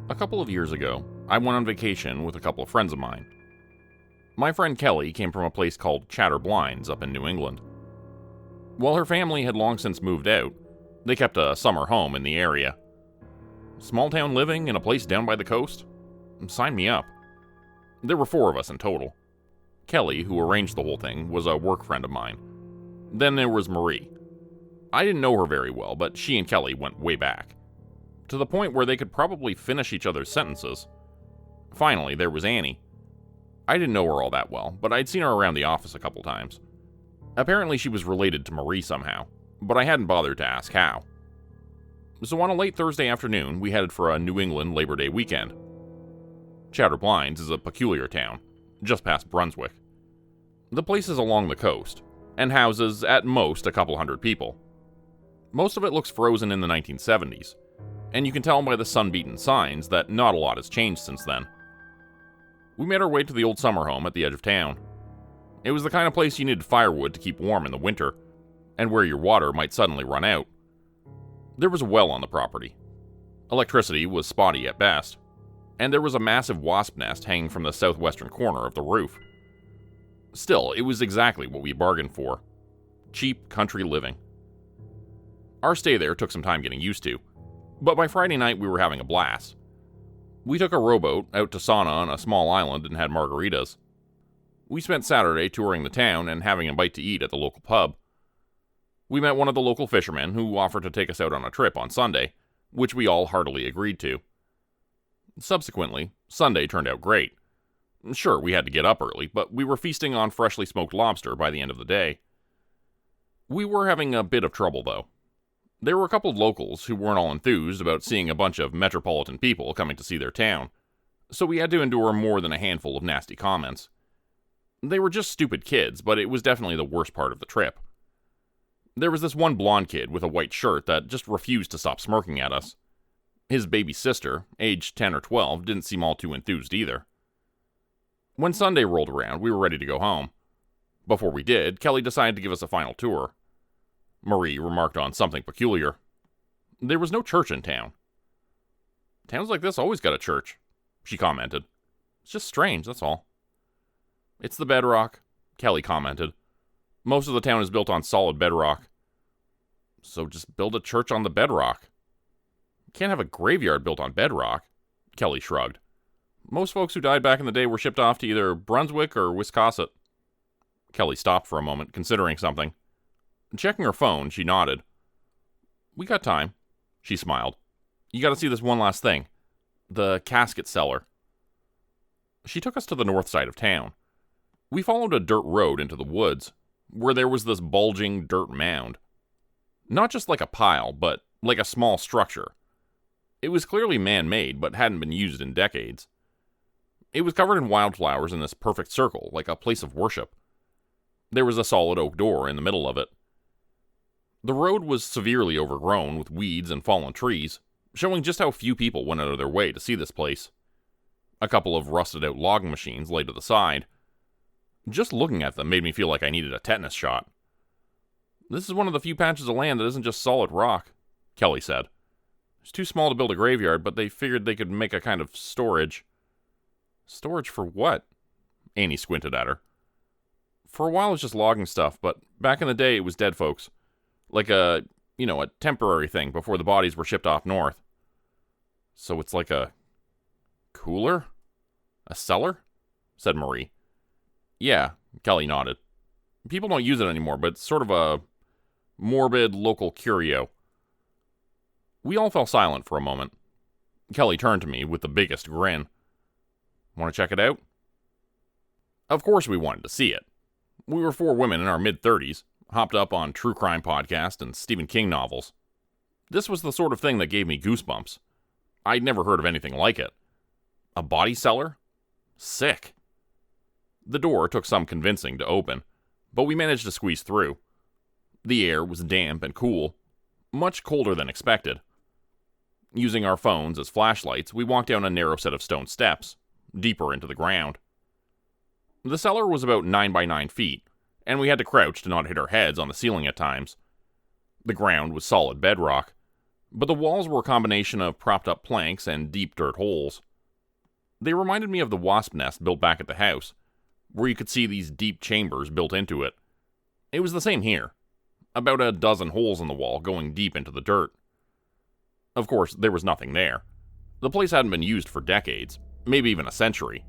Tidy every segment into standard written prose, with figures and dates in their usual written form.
A couple of years ago, I went on vacation with a couple of friends of mine. My friend Kelly came from a place called Chatter Blinds up in New England. While her family had long since moved out, they kept a summer home in the area. Small town living in a place down by the coast? Sign me up. There were 4 of us in total. Kelly, who arranged the whole thing, was a work friend of mine. Then there was Marie. I didn't know her very well, but she and Kelly went way back, to the point where they could probably finish each other's sentences. Finally, there was Annie. I didn't know her all that well, but I'd seen her around the office a couple times. Apparently she was related to Marie somehow, but I hadn't bothered to ask how. So on a late Thursday afternoon, we headed for a New England Labor Day weekend. Chatter Blinds is a peculiar town, just past Brunswick. The place is along the coast, and houses at most a couple hundred people. Most of it looks frozen in the 1970s, and you can tell by the sun-beaten signs that not a lot has changed since then. We made our way to the old summer home at the edge of town. It was the kind of place you needed firewood to keep warm in the winter, and where your water might suddenly run out. There was a well on the property. Electricity was spotty at best, and there was a massive wasp nest hanging from the southwestern corner of the roof. Still, it was exactly what we bargained for. Cheap country living. Our stay there took some time getting used to, but by Friday night we were having a blast. We took a rowboat out to sauna on a small island and had margaritas. We spent Saturday touring the town and having a bite to eat at the local pub. We met one of the local fishermen who offered to take us out on a trip on Sunday, which we all heartily agreed to. Subsequently, Sunday turned out great. Sure, we had to get up early, but we were feasting on freshly smoked lobster by the end of the day. We were having a bit of trouble, though. There were a couple of locals who weren't all enthused about seeing a bunch of metropolitan people coming to see their town, so we had to endure more than a handful of nasty comments. They were just stupid kids, but it was definitely the worst part of the trip. There was this one blonde kid with a white shirt that just refused to stop smirking at us. His baby sister, aged 10 or 12, didn't seem all too enthused either. When Sunday rolled around, we were ready to go home. Before we did, Kelly decided to give us a final tour. Marie remarked on something peculiar. There was no church in town. Towns like this always got a church, she commented. It's just strange, that's all. It's the bedrock, Kelly commented. Most of the town is built on solid bedrock. So just build a church on the bedrock. You can't have a graveyard built on bedrock, Kelly shrugged. Most folks who died back in the day were shipped off to either Brunswick or Wiscasset. Kelly stopped for a moment, considering something. Checking her phone, she nodded. We got time, she smiled. You gotta see this one last thing. The casket cellar. She took us to the north side of town. We followed a dirt road into the woods, where there was this bulging dirt mound. Not just like a pile, but like a small structure. It was clearly man-made, but hadn't been used in decades. It was covered in wildflowers in this perfect circle, like a place of worship. There was a solid oak door in the middle of it. The road was severely overgrown with weeds and fallen trees, showing just how few people went out of their way to see this place. A couple of rusted-out logging machines lay to the side. Just looking at them made me feel like I needed a tetanus shot. This is one of the few patches of land that isn't just solid rock, Kelly said. It's too small to build a graveyard, but they figured they could make a kind of storage. Storage for what? Annie squinted at her. For a while it was just logging stuff, but back in the day it was dead folks. Like a temporary thing before the bodies were shipped off north. So it's like a cooler? A cellar? Said Marie. Yeah, Kelly nodded. People don't use it anymore, but it's sort of a morbid local curio. We all fell silent for a moment. Kelly turned to me with the biggest grin. Want to check it out? Of course we wanted to see it. We were 4 women in our mid-30s, hopped up on true crime podcasts and Stephen King novels. This was the sort of thing that gave me goosebumps. I'd never heard of anything like it. A body cellar? Sick. The door took some convincing to open, but we managed to squeeze through. The air was damp and cool, much colder than expected. Using our phones as flashlights, we walked down a narrow set of stone steps, deeper into the ground. The cellar was about 9 by 9 feet, and we had to crouch to not hit our heads on the ceiling at times. The ground was solid bedrock, but the walls were a combination of propped up planks and deep dirt holes. They reminded me of the wasp nest built back at the house, where you could see these deep chambers built into it. It was the same here, about a dozen holes in the wall going deep into the dirt. Of course, there was nothing there. The place hadn't been used for decades, maybe even a century.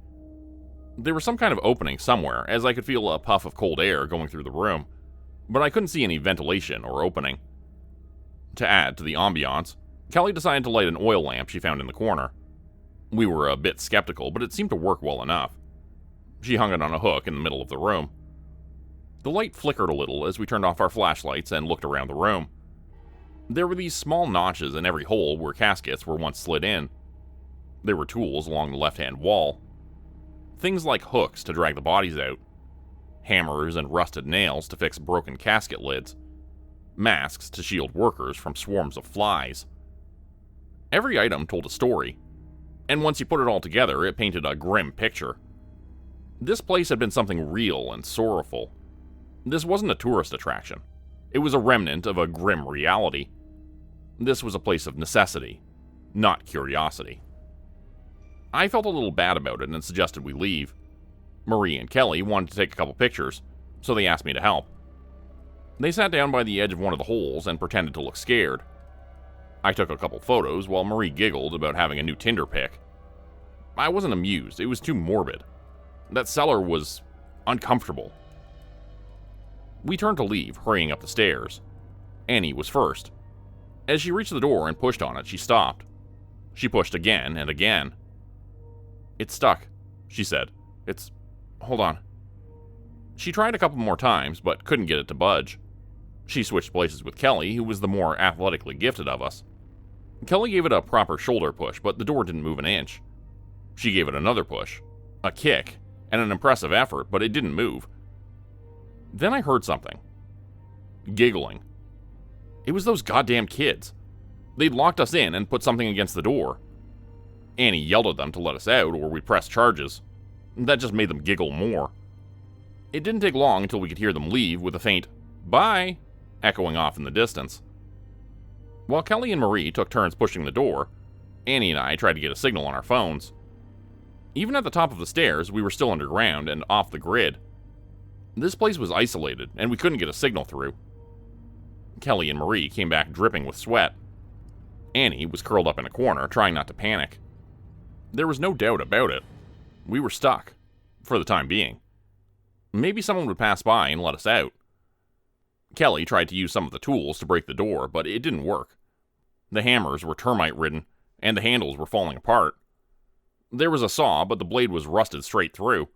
There was some kind of opening somewhere, as I could feel a puff of cold air going through the room, but I couldn't see any ventilation or opening. To add to the ambiance, Kelly decided to light an oil lamp she found in the corner. We were a bit skeptical, but it seemed to work well enough. She hung it on a hook in the middle of the room. The light flickered a little as we turned off our flashlights and looked around the room. There were these small notches in every hole where caskets were once slid in. There were tools along the left-hand wall. Things like hooks to drag the bodies out, hammers and rusted nails to fix broken casket lids, masks to shield workers from swarms of flies. Every item told a story, and once you put it all together, it painted a grim picture. This place had been something real and sorrowful. This wasn't a tourist attraction. It was a remnant of a grim reality. This was a place of necessity, not curiosity. I felt a little bad about it and suggested we leave. Marie and Kelly wanted to take a couple pictures, so they asked me to help. They sat down by the edge of one of the holes and pretended to look scared. I took a couple photos while Marie giggled about having a new Tinder pic. I wasn't amused, it was too morbid. That cellar was uncomfortable. We turned to leave, hurrying up the stairs. Annie was first. As she reached the door and pushed on it, she stopped. She pushed again and again. "It's stuck," she said. Hold on." She tried a couple more times, but couldn't get it to budge. She switched places with Kelly, who was the more athletically gifted of us. Kelly gave it a proper shoulder push, but the door didn't move an inch. She gave it another push, a kick, and an impressive effort, but it didn't move. Then I heard something. Giggling. It was those goddamn kids. They'd locked us in and put something against the door. Annie yelled at them to let us out, or we'd press charges. That just made them giggle more. It didn't take long until we could hear them leave with a faint, "Bye," echoing off in the distance. While Kelly and Marie took turns pushing the door, Annie and I tried to get a signal on our phones. Even at the top of the stairs, we were still underground and off the grid. This place was isolated, and we couldn't get a signal through. Kelly and Marie came back dripping with sweat. Annie was curled up in a corner, trying not to panic. There was no doubt about it. We were stuck, for the time being. Maybe someone would pass by and let us out. Kelly tried to use some of the tools to break the door, but it didn't work. The hammers were termite-ridden, and the handles were falling apart. There was a saw, but the blade was rusted straight through.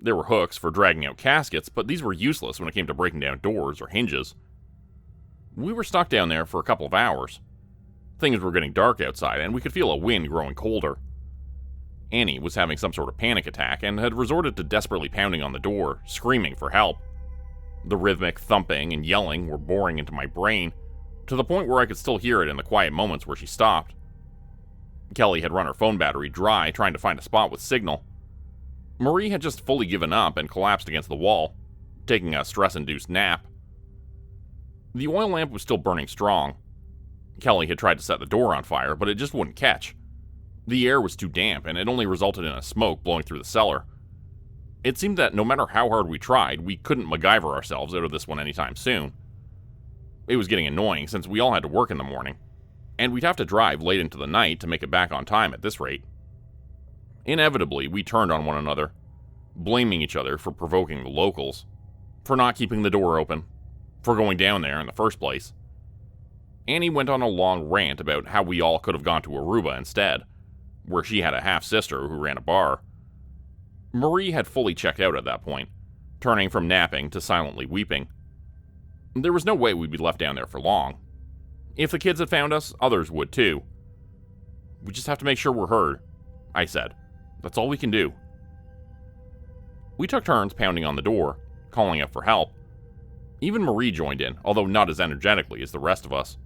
There were hooks for dragging out caskets, but these were useless when it came to breaking down doors or hinges. We were stuck down there for a couple of hours. Things were getting dark outside, and we could feel a wind growing colder. Annie was having some sort of panic attack and had resorted to desperately pounding on the door, screaming for help. The rhythmic thumping and yelling were boring into my brain, to the point where I could still hear it in the quiet moments where she stopped. Kelly had run her phone battery dry trying to find a spot with signal. Marie had just fully given up and collapsed against the wall, taking a stress-induced nap. The oil lamp was still burning strong. Kelly had tried to set the door on fire, but it just wouldn't catch. The air was too damp, and it only resulted in a smoke blowing through the cellar. It seemed that no matter how hard we tried, we couldn't MacGyver ourselves out of this one anytime soon. It was getting annoying since we all had to work in the morning, and we'd have to drive late into the night to make it back on time at this rate. Inevitably, we turned on one another, blaming each other for provoking the locals, for not keeping the door open, for going down there in the first place. Annie went on a long rant about how we all could have gone to Aruba instead, where she had a half-sister who ran a bar. Marie had fully checked out at that point, turning from napping to silently weeping. There was no way we'd be left down there for long. If the kids had found us, others would too. "We just have to make sure we're heard," I said. "That's all we can do." We took turns pounding on the door, calling out for help. Even Marie joined in, although not as energetically as the rest of us.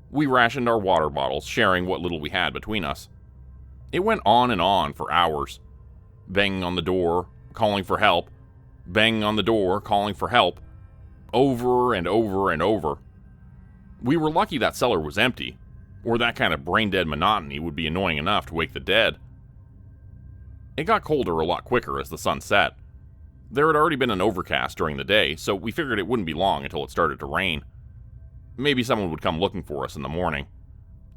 We rationed our water bottles, sharing what little we had between us. It went on and on for hours. Banging on the door, calling for help. Banging on the door, calling for help. Over and over and over. We were lucky that cellar was empty, or that kind of brain-dead monotony would be annoying enough to wake the dead. It got colder a lot quicker as the sun set. There had already been an overcast during the day, so we figured it wouldn't be long until it started to rain. Maybe someone would come looking for us in the morning.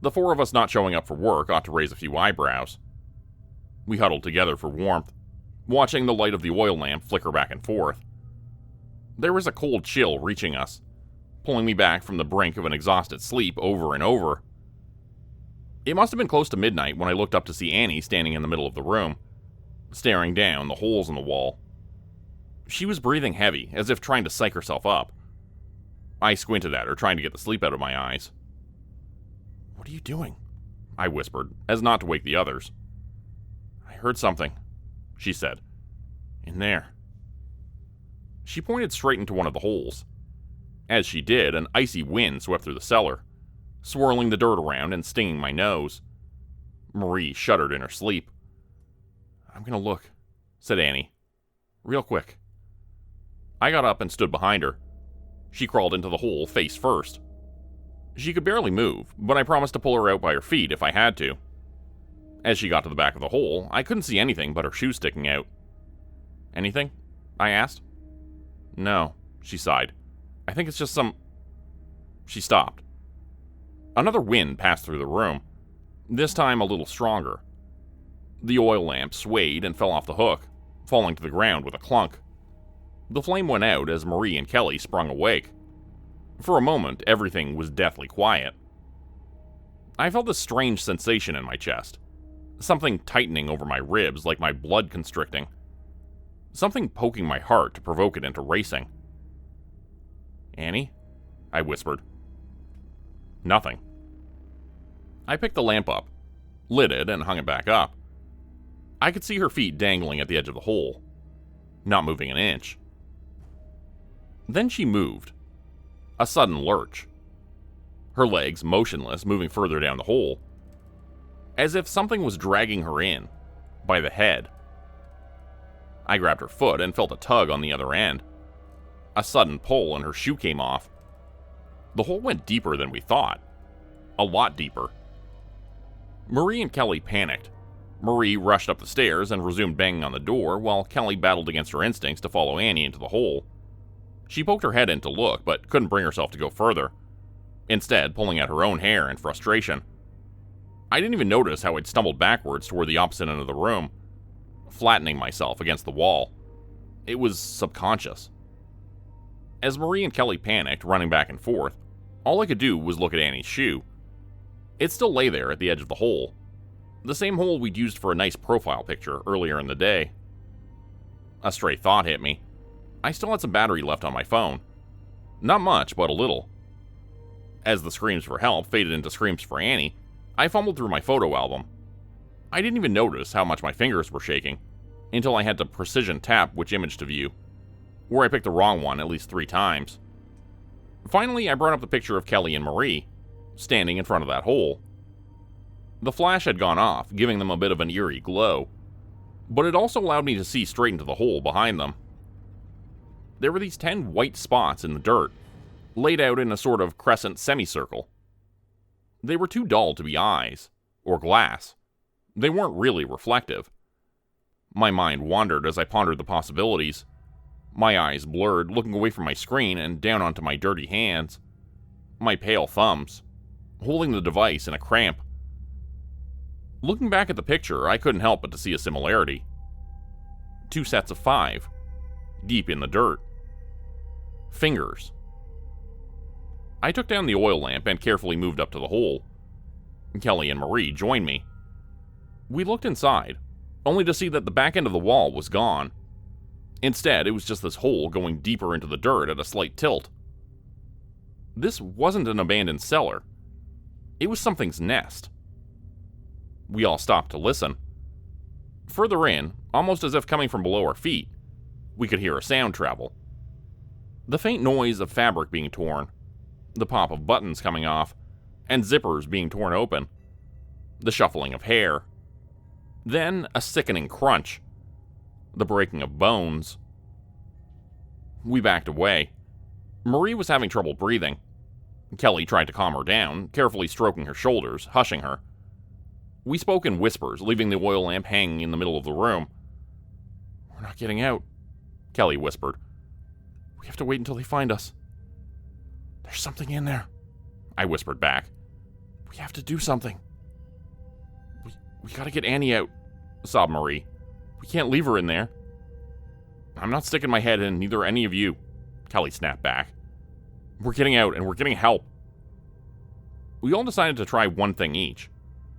The four of us not showing up for work ought to raise a few eyebrows. We huddled together for warmth, watching the light of the oil lamp flicker back and forth. There was a cold chill reaching us, pulling me back from the brink of an exhausted sleep over and over. It must have been close to midnight when I looked up to see Annie standing in the middle of the room, staring down the holes in the wall. She was breathing heavy, as if trying to psych herself up. I squinted at her, trying to get the sleep out of my eyes. "What are you doing?" I whispered, as not to wake the others. "I heard something," she said. "In there." She pointed straight into one of the holes. As she did, an icy wind swept through the cellar, swirling the dirt around and stinging my nose. Marie shuddered in her sleep. "I'm gonna look," said Annie. "Real quick." I got up and stood behind her. She crawled into the hole face first. She could barely move, but I promised to pull her out by her feet if I had to. As she got to the back of the hole, I couldn't see anything but her shoes sticking out. "Anything?" I asked. "No," she sighed. "I think it's just some..." She stopped. Another wind passed through the room, this time a little stronger. The oil lamp swayed and fell off the hook, falling to the ground with a clunk. The flame went out as Marie and Kelly sprung awake. For a moment, everything was deathly quiet. I felt this strange sensation in my chest, something tightening over my ribs like my blood constricting, something poking my heart to provoke it into racing. "Annie?" I whispered. Nothing. I picked the lamp up, lit it, and hung it back up. I could see her feet dangling at the edge of the hole, not moving an inch. Then she moved. A sudden lurch. Her legs motionless, moving further down the hole, as if something was dragging her in, by the head. I grabbed her foot and felt a tug on the other end. A sudden pull and her shoe came off. The hole went deeper than we thought. A lot deeper. Marie and Kelly panicked. Marie rushed up the stairs and resumed banging on the door, while Kelly battled against her instincts to follow Annie into the hole. She poked her head in to look, but couldn't bring herself to go further, instead pulling at her own hair in frustration. I didn't even notice how I'd stumbled backwards toward the opposite end of the room, flattening myself against the wall. It was subconscious. As Marie and Kelly panicked, running back and forth, all I could do was look at Annie's shoe. It still lay there at the edge of the hole, the same hole we'd used for a nice profile picture earlier in the day. A stray thought hit me. I still had some battery left on my phone. Not much, but a little. As the screams for help faded into screams for Annie, I fumbled through my photo album. I didn't even notice how much my fingers were shaking, until I had to precision tap which image to view, where I picked the wrong one at least 3 times. Finally, I brought up the picture of Kelly and Marie, standing in front of that hole. The flash had gone off, giving them a bit of an eerie glow, but it also allowed me to see straight into the hole behind them. There were these 10 white spots in the dirt, laid out in a sort of crescent semicircle. They were too dull to be eyes, or glass. They weren't really reflective. My mind wandered as I pondered the possibilities. My eyes blurred, looking away from my screen and down onto my dirty hands. My pale thumbs, holding the device in a cramp. Looking back at the picture, I couldn't help but to see a similarity. 2 sets of 5, deep in the dirt. Fingers. I took down the oil lamp and carefully moved up to the hole. Kelly and Marie joined me. We looked inside, only to see that the back end of the wall was gone. Instead, it was just this hole going deeper into the dirt at a slight tilt. This wasn't an abandoned cellar. It was something's nest. We all stopped to listen. Further in, almost as if coming from below our feet, we could hear a sound travel. The faint noise of fabric being torn, the pop of buttons coming off, and zippers being torn open, the shuffling of hair. Then a sickening crunch, the breaking of bones. We backed away. Marie was having trouble breathing. Kelly tried to calm her down, carefully stroking her shoulders, hushing her. We spoke in whispers, leaving the oil lamp hanging in the middle of the room. "We're not getting out," Kelly whispered. "We have to wait until they find us." "There's something in there," I whispered back. "We have to do something." We gotta get Annie out," sobbed Marie. "We can't leave her in there." "I'm not sticking my head in, neither any of you," Kelly snapped back. "We're getting out, and we're getting help." We all decided to try one thing each.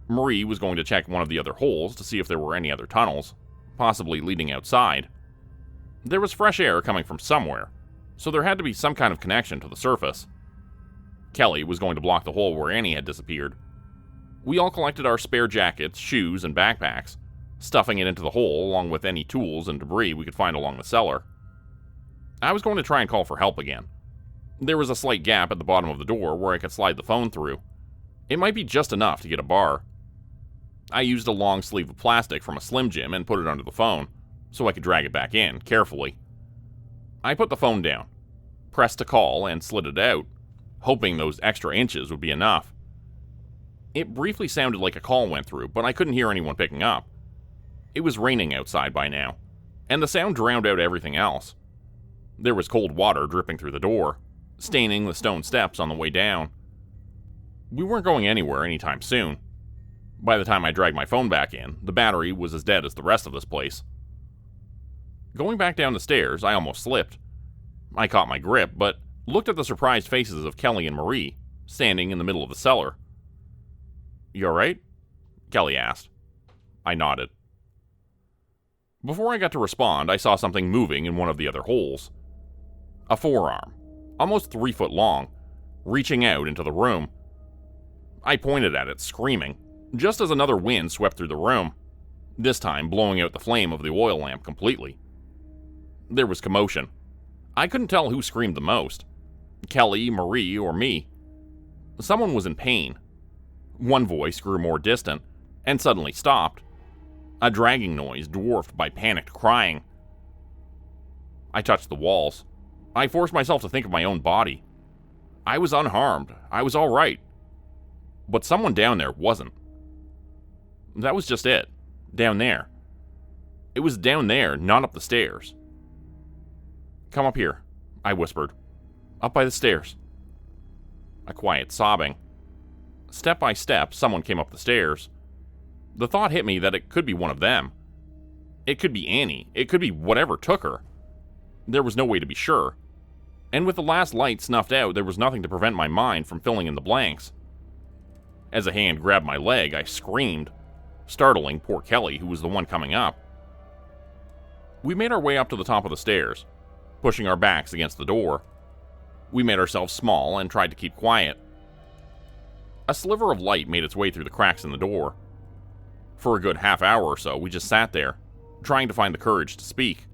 Marie was going to check one of the other holes to see if there were any other tunnels, possibly leading outside. There was fresh air coming from somewhere, so there had to be some kind of connection to the surface. Kelly was going to block the hole where Annie had disappeared. We all collected our spare jackets, shoes, and backpacks, stuffing it into the hole along with any tools and debris we could find along the cellar. I was going to try and call for help again. There was a slight gap at the bottom of the door where I could slide the phone through. It might be just enough to get a bar. I used a long sleeve of plastic from a Slim Jim and put it under the phone, so I could drag it back in, carefully. I put the phone down, pressed to call, and slid it out, hoping those extra inches would be enough. It briefly sounded like a call went through, but I couldn't hear anyone picking up. It was raining outside by now, and the sound drowned out everything else. There was cold water dripping through the door, staining the stone steps on the way down. We weren't going anywhere anytime soon. By the time I dragged my phone back in, the battery was as dead as the rest of this place. Going back down the stairs, I almost slipped. I caught my grip, but looked at the surprised faces of Kelly and Marie, standing in the middle of the cellar. "You alright?" Kelly asked. I nodded. Before I got to respond, I saw something moving in one of the other holes. A forearm, almost 3 foot long, reaching out into the room. I pointed at it, screaming, just as another wind swept through the room, this time blowing out the flame of the oil lamp completely. There was commotion. I couldn't tell who screamed the most, Kelly, Marie, or me. Someone was in pain. One voice grew more distant, and suddenly stopped. A dragging noise dwarfed by panicked crying. I touched the walls. I forced myself to think of my own body. I was unharmed. I was all right. But someone down there wasn't. That was just it. Down there. It was down there, not up the stairs. "Come up here," I whispered. "Up by the stairs." A quiet sobbing. Step by step, someone came up the stairs. The thought hit me that it could be one of them. It could be Annie. It could be whatever took her. There was no way to be sure. And with the last light snuffed out, there was nothing to prevent my mind from filling in the blanks. As a hand grabbed my leg, I screamed, startling poor Kelly, who was the one coming up. We made our way up to the top of the stairs, pushing our backs against the door. We made ourselves small and tried to keep quiet. A sliver of light made its way through the cracks in the door. For a good half hour or so, we just sat there, trying to find the courage to speak.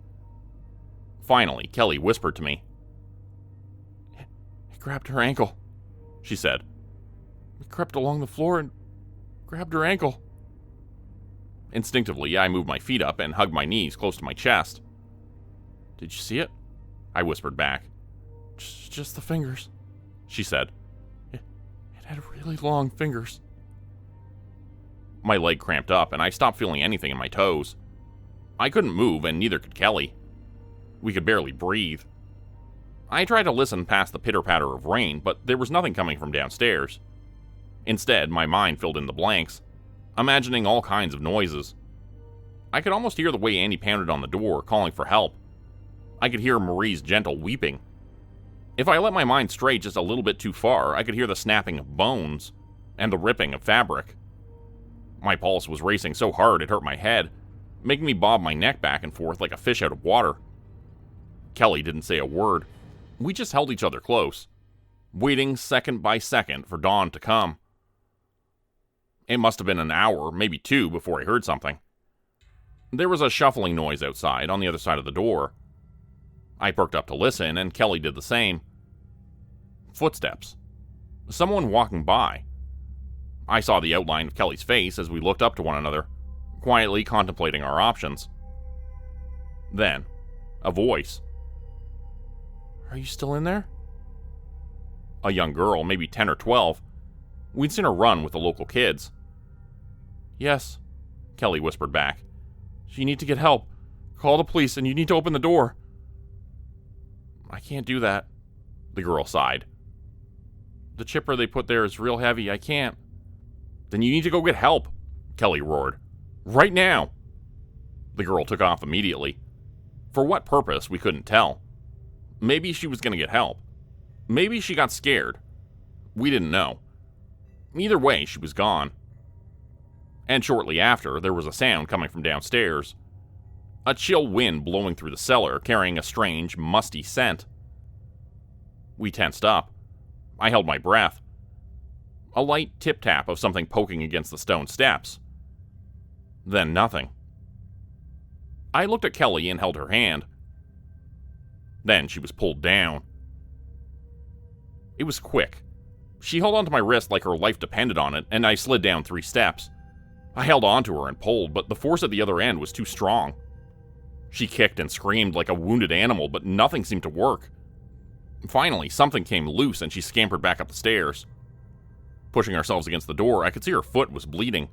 Finally, Kelly whispered to me. "It grabbed her ankle," she said. "We crept along the floor and grabbed her ankle." Instinctively, I moved my feet up and hugged my knees close to my chest. "Did you see it?" I whispered back. Just the fingers," she said. It had really long fingers." My leg cramped up, and I stopped feeling anything in my toes. I couldn't move, and neither could Kelly. We could barely breathe. I tried to listen past the pitter-patter of rain, but there was nothing coming from downstairs. Instead, my mind filled in the blanks, imagining all kinds of noises. I could almost hear the way Annie pounded on the door, calling for help. I could hear Marie's gentle weeping. If I let my mind stray just a little bit too far, I could hear the snapping of bones and the ripping of fabric. My pulse was racing so hard it hurt my head, making me bob my neck back and forth like a fish out of water. Kelly didn't say a word. We just held each other close, waiting second by second for dawn to come. It must have been an hour, maybe 2, before I heard something. There was a shuffling noise outside on the other side of the door. I perked up to listen, and Kelly did the same. Footsteps. Someone walking by. I saw the outline of Kelly's face as we looked up to one another, quietly contemplating our options. Then, a voice. "Are you still in there?" a young girl, maybe 10 or 12. We'd seen her run with the local kids. "Yes," Kelly whispered back. "You need to get help. Call the police and you need to open the door." "I can't do that," the girl sighed. "The chipper they put there is real heavy. I can't." "Then you need to go get help," Kelly roared. "Right now." The girl took off immediately. For what purpose, we couldn't tell. Maybe she was going to get help. Maybe she got scared. We didn't know. Either way, she was gone. And shortly after, there was a sound coming from downstairs. A chill wind blowing through the cellar, carrying a strange, musty scent. We tensed up. I held my breath. A light tip-tap of something poking against the stone steps. Then nothing. I looked at Kelly and held her hand. Then she was pulled down. It was quick. She held onto my wrist like her life depended on it, and I slid down 3 steps. I held onto her and pulled, but the force at the other end was too strong. She kicked and screamed like a wounded animal, but nothing seemed to work. Finally, something came loose and she scampered back up the stairs. Pushing ourselves against the door, I could see her foot was bleeding.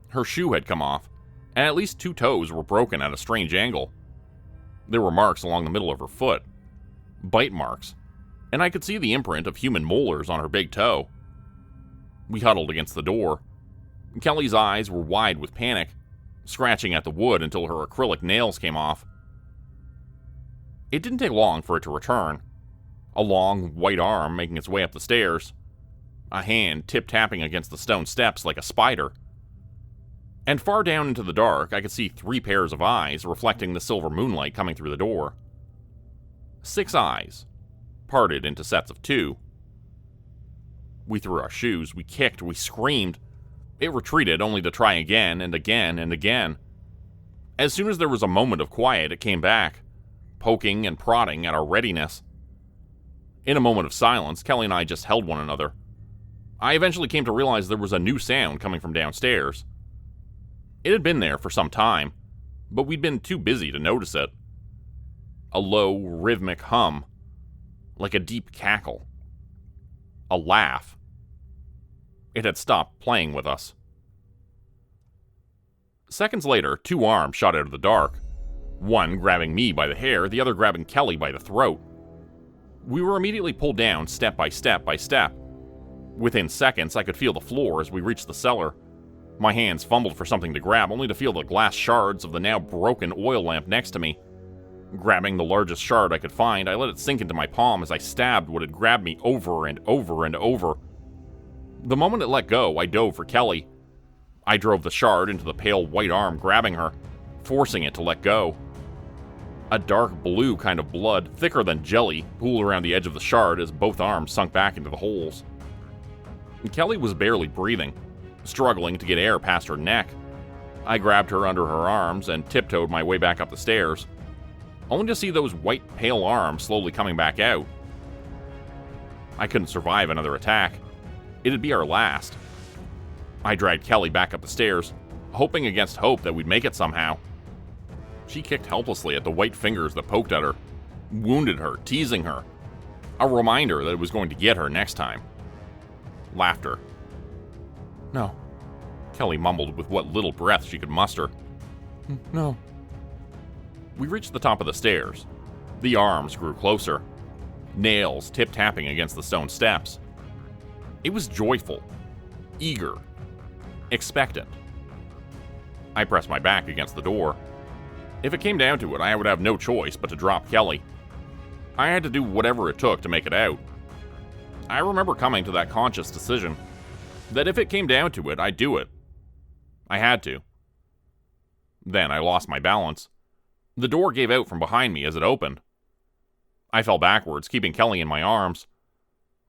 Her shoe had come off, and at least 2 toes were broken at a strange angle. There were marks along the middle of her foot. Bite marks. And I could see the imprint of human molars on her big toe. We huddled against the door. Kelly's eyes were wide with panic, scratching at the wood until her acrylic nails came off. It didn't take long for it to return. A long, white arm making its way up the stairs. A hand tip-tapping against the stone steps like a spider. And far down into the dark, I could see 3 pairs of eyes reflecting the silver moonlight coming through the door. 6 eyes, parted into sets of 2. We threw our shoes, we kicked, we screamed. It retreated only to try again and again and again. As soon as there was a moment of quiet, it came back, poking and prodding at our readiness. In a moment of silence, Kelly and I just held one another. I eventually came to realize there was a new sound coming from downstairs. It had been there for some time, but we'd been too busy to notice it. A low, rhythmic hum, like a deep cackle. A laugh. It had stopped playing with us. Seconds later, 2 arms shot out of the dark. One grabbing me by the hair, the other grabbing Kelly by the throat. We were immediately pulled down step by step by step. Within seconds, I could feel the floor as we reached the cellar. My hands fumbled for something to grab, only to feel the glass shards of the now broken oil lamp next to me. Grabbing the largest shard I could find, I let it sink into my palm as I stabbed what had grabbed me over and over and over. The moment it let go, I dove for Kelly. I drove the shard into the pale white arm grabbing her, forcing it to let go. A dark blue kind of blood, thicker than jelly, pooled around the edge of the shard as both arms sunk back into the holes. Kelly was barely breathing, struggling to get air past her neck. I grabbed her under her arms and tiptoed my way back up the stairs, only to see those white, pale arms slowly coming back out. I couldn't survive another attack. It'd be our last. I dragged Kelly back up the stairs, hoping against hope that we'd make it somehow. She kicked helplessly at the white fingers that poked at her, wounded her, teasing her. A reminder that it was going to get her next time. Laughter. "No," Kelly mumbled with what little breath she could muster. "No." We reached the top of the stairs. The arms grew closer, nails tip-tapping against the stone steps. It was joyful, eager, expectant. I pressed my back against the door. If it came down to it, I would have no choice but to drop Kelly. I had to do whatever it took to make it out. I remember coming to that conscious decision, that if it came down to it, I'd do it. I had to. Then I lost my balance. The door gave out from behind me as it opened. I fell backwards, keeping Kelly in my arms.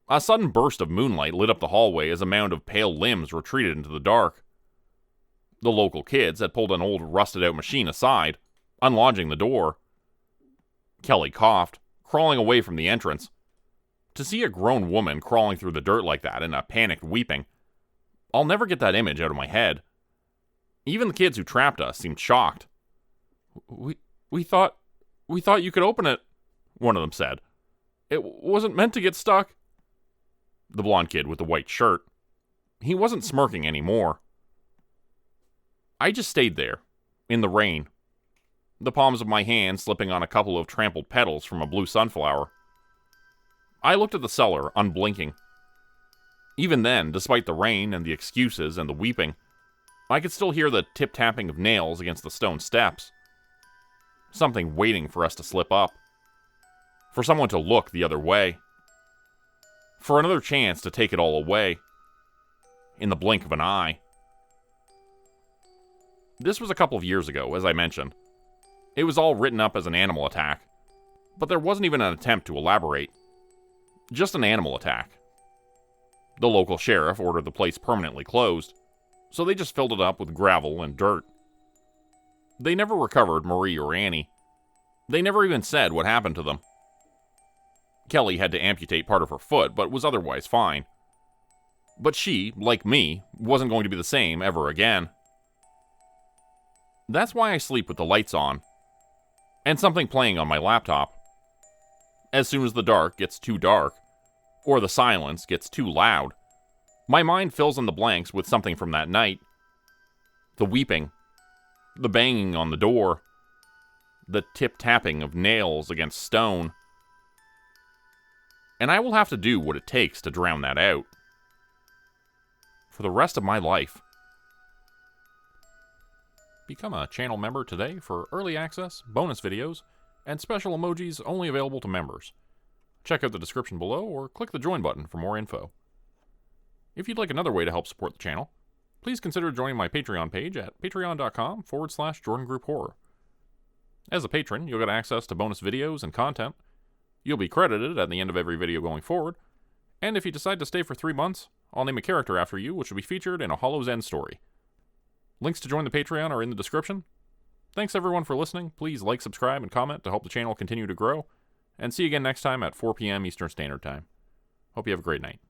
A sudden burst of moonlight lit up the hallway as a mound of pale limbs retreated into the dark. The local kids had pulled an old rusted-out machine aside, unlodging the door. Kelly coughed, crawling away from the entrance. To see a grown woman crawling through the dirt like that in a panicked weeping, I'll never get that image out of my head. Even the kids who trapped us seemed shocked. We thought you could open it," one of them said. "It wasn't meant to get stuck." the blonde kid with the white shirt. He wasn't smirking anymore. I just stayed there, in the rain, the palms of my hands slipping on a couple of trampled petals from a blue sunflower. I looked at the cellar, unblinking. Even then, despite the rain and the excuses and the weeping, I could still hear the tip-tapping of nails against the stone steps. Something waiting for us to slip up. For someone to look the other way. For another chance to take it all away. In the blink of an eye. This was a couple of years ago, as I mentioned. It was all written up as an animal attack. But there wasn't even an attempt to elaborate. Just an animal attack. The local sheriff ordered the place permanently closed, so they just filled it up with gravel and dirt. They never recovered Marie or Annie. They never even said what happened to them. Kelly had to amputate part of her foot, but was otherwise fine. But she, like me, wasn't going to be the same ever again. That's why I sleep with the lights on, and something playing on my laptop. As soon as the dark gets too dark, or the silence gets too loud, my mind fills in the blanks with something from that night. The weeping, the banging on the door, the tip-tapping of nails against stone. And I will have to do what it takes to drown that out. For the rest of my life. Become a channel member today for early access, bonus videos, and special emojis only available to members. Check out the description below or click the join button for more info. If you'd like another way to help support the channel, please consider joining my Patreon page at patreon.com/Jordan Grupe Horror. As a patron, you'll get access to bonus videos and content. You'll be credited at the end of every video going forward, and if you decide to stay for 3 months, I'll name a character after you, which will be featured in a Hollow's End story. Links to join the Patreon are in the description. Thanks everyone for listening. Please like, subscribe, and comment to help the channel continue to grow. And see you again next time at 4 p.m. Eastern Standard Time. Hope you have a great night.